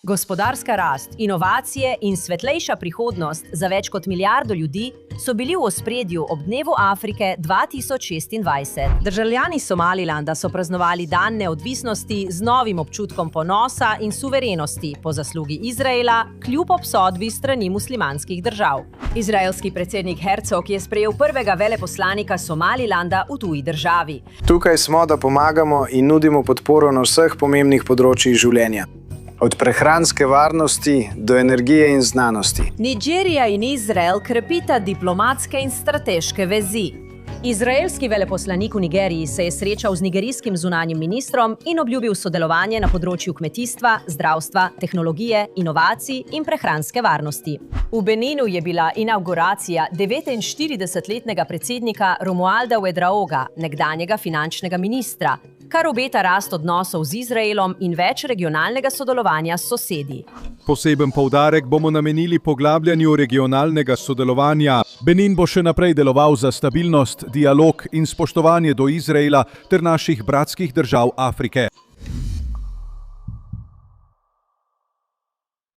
Gospodarska rast, inovacije in svetlejša prihodnost za več kot milijardo ljudi so bili v ospredju ob Dnevu Afrike 2026. Državljani Somalilanda so praznovali dan neodvisnosti z novim občutkom ponosa in suverenosti po zaslugi Izraela, kljub obsodbi strani muslimanskih držav. Izraelski predsednik Herzog je sprejel prvega veleposlanika Somalilanda v tuji državi. Tukaj smo, da pomagamo in nudimo podporo na vseh pomembnih področjih življenja. Od prehranske varnosti do energije in znanosti. Nigerija in Izrael krepita diplomatske in strateške vezi. Izraelski veleposlanik v Nigeriji se je srečal z nigerijskim zunanjim ministrom in obljubil sodelovanje na področju kmetijstva, zdravstva, tehnologije, inovacij in prehranske varnosti. V Beninu je bila inavguracija 49-letnega predsednika Romualda Ouedraoga, nekdanjega finančnega ministra, kar obeta rast odnosov z Izraelom in več regionalnega sodelovanja s sosedi. Poseben poudarek bomo namenili poglabljanju regionalnega sodelovanja. Benin bo še naprej deloval za stabilnost, dialog in spoštovanje do Izraela ter naših bratskih držav Afrike.